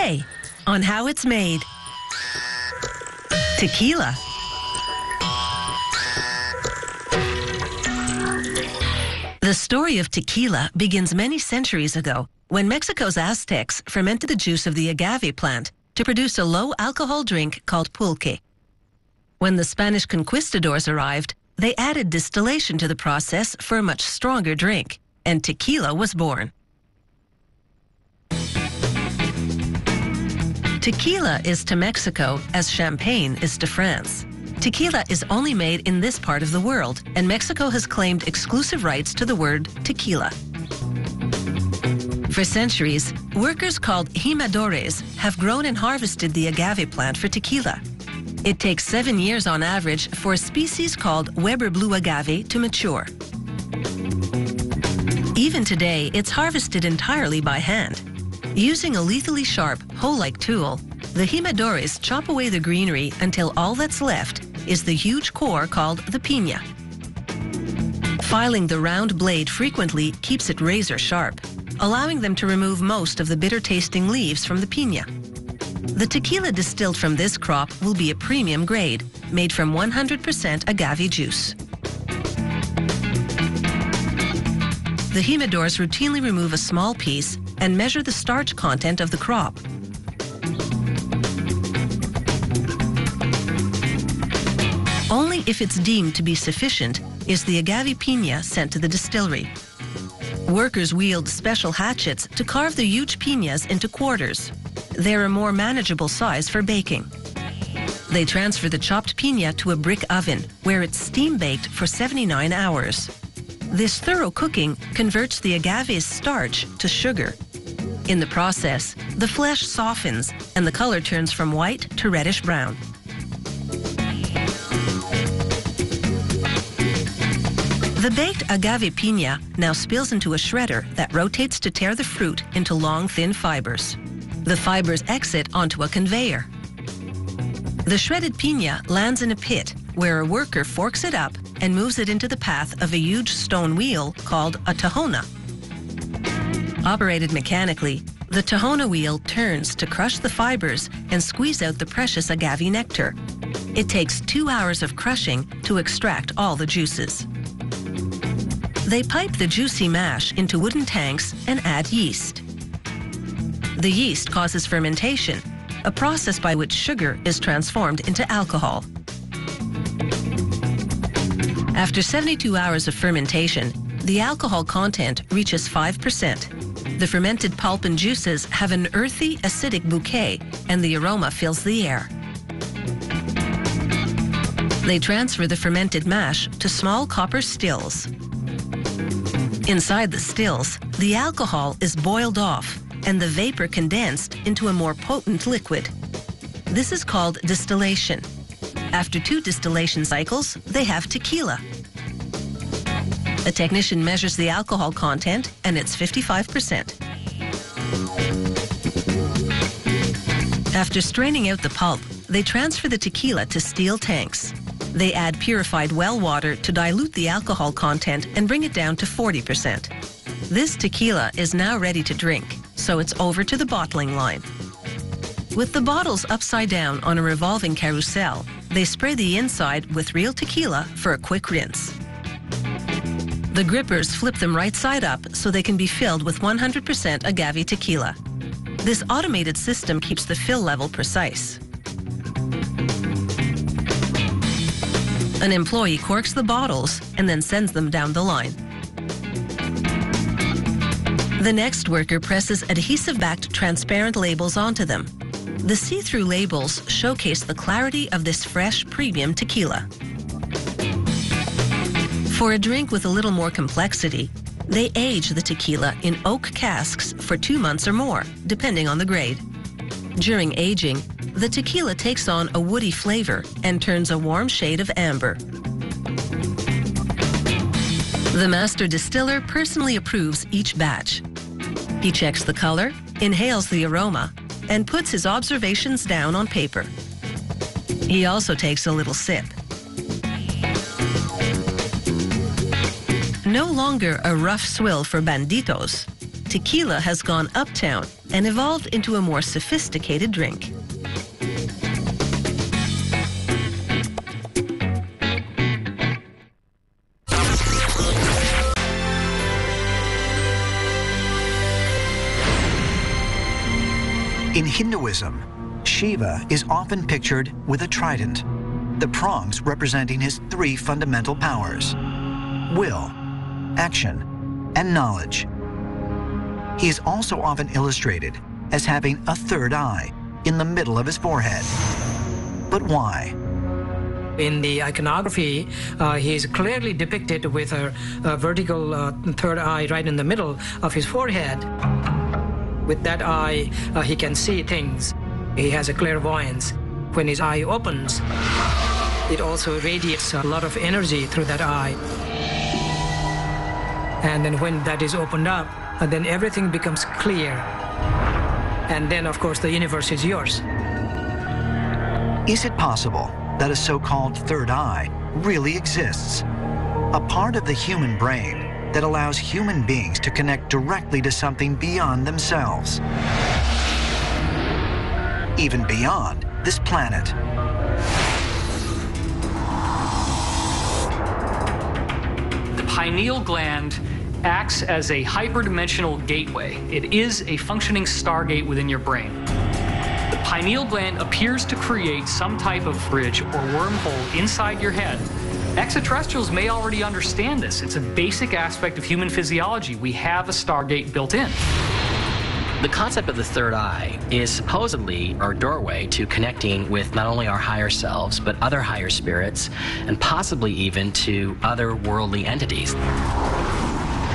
Today, on how it's made. Tequila. The story of tequila begins many centuries ago when Mexico's Aztecs fermented the juice of the agave plant to produce a low-alcohol drink called pulque. When the Spanish conquistadors arrived, they added distillation to the process for a much stronger drink, and tequila was born. Tequila is to Mexico as champagne is to France. Tequila is only made in this part of the world, and Mexico has claimed exclusive rights to the word tequila. For centuries, workers called jimadores have grown and harvested the agave plant for tequila. It takes 7 years on average for a species called Weber blue agave to mature. Even today, it's harvested entirely by hand. Using a lethally sharp, hoe-like tool, the jimadores chop away the greenery until all that's left is the huge core called the piña. Filing the round blade frequently keeps it razor sharp, allowing them to remove most of the bitter-tasting leaves from the piña. The tequila distilled from this crop will be a premium grade, made from 100% agave juice. The jimadores routinely remove a small piece and measure the starch content of the crop. Only if it's deemed to be sufficient is the agave piña sent to the distillery. Workers wield special hatchets to carve the huge piñas into quarters. They're a more manageable size for baking. They transfer the chopped piña to a brick oven, where it's steam-baked for 79 hours. This thorough cooking converts the agave's starch to sugar. In the process, the flesh softens and the color turns from white to reddish brown. The baked agave piña now spills into a shredder that rotates to tear the fruit into long, thin fibers. The fibers exit onto a conveyor. The shredded piña lands in a pit where a worker forks it up and moves it into the path of a huge stone wheel called a tahona. Operated mechanically, the tahona wheel turns to crush the fibers and squeeze out the precious agave nectar. It takes 2 hours of crushing to extract all the juices. They pipe the juicy mash into wooden tanks and add yeast. The yeast causes fermentation, a process by which sugar is transformed into alcohol. After 72 hours of fermentation, the alcohol content reaches 5%. The fermented pulp and juices have an earthy, acidic bouquet, and the aroma fills the air. They transfer the fermented mash to small copper stills. Inside the stills, the alcohol is boiled off and the vapor condensed into a more potent liquid. This is called distillation. After 2 distillation cycles, they have tequila. A technician measures the alcohol content, and it's 55%. After straining out the pulp, they transfer the tequila to steel tanks. They add purified well water to dilute the alcohol content and bring it down to 40%. This tequila is now ready to drink, so it's over to the bottling line. With the bottles upside down on a revolving carousel, they spray the inside with real tequila for a quick rinse. The grippers flip them right side up so they can be filled with 100% agave tequila. This automated system keeps the fill level precise. An employee corks the bottles and then sends them down the line. The next worker presses adhesive-backed transparent labels onto them. The see-through labels showcase the clarity of this fresh premium tequila. For a drink with a little more complexity, they age the tequila in oak casks for 2 months or more, depending on the grade. During aging, the tequila takes on a woody flavor and turns a warm shade of amber. The master distiller personally approves each batch. He checks the color, inhales the aroma, and puts his observations down on paper. He also takes a little sip. No longer a rough swill for banditos. tequila has gone uptown and evolved into a more sophisticated drink. In Hinduism, Shiva is often pictured with a trident, the prongs representing his three fundamental powers: will, action, and knowledge. He is also often illustrated as having a third eye in the middle of his forehead. But why? In the iconography, he is clearly depicted with a vertical third eye right in the middle of his forehead. With that eye, he can see things. He has a clairvoyance. When his eye opens, it also radiates a lot of energy through that eye. And then when that is opened up, then everything becomes clear. And then, of course, the universe is yours. Is it possible that a so-called third eye really exists? A part of the human brain that allows human beings to connect directly to something beyond themselves, even beyond this planet. The pineal gland acts as a hyperdimensional gateway. It is a functioning stargate within your brain. The pineal gland appears to create some type of bridge or wormhole inside your head. Extraterrestrials may already understand this. It's a basic aspect of human physiology. We have a stargate built in. The concept of the third eye is supposedly our doorway to connecting with not only our higher selves, but other higher spirits, and possibly even to other worldly entities,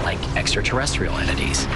like extraterrestrial entities.